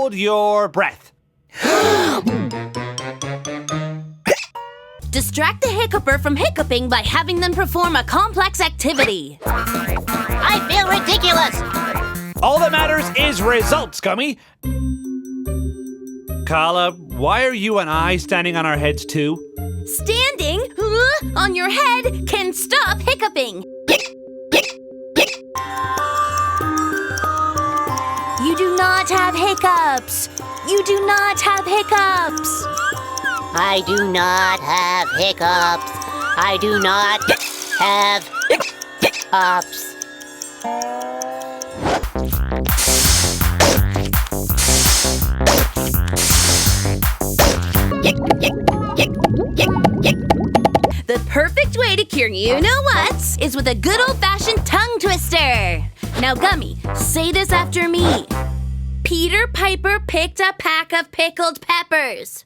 hold your breath. Distract the hiccuper from hiccuping by having them perform a complex activity. I feel ridiculous. All that matters is results, Gummy. Carla, why are you and I standing on our heads too? Standing on your head can stop hiccuping. You do not have hiccups. You do not have hiccups. I do not have hiccups. I do not have hiccups. The perfect way to cure you-know-whats is with a good old-fashioned tongue twister. Now, Gummy, say this after me. Peter Piper picked a pack of pickled peppers.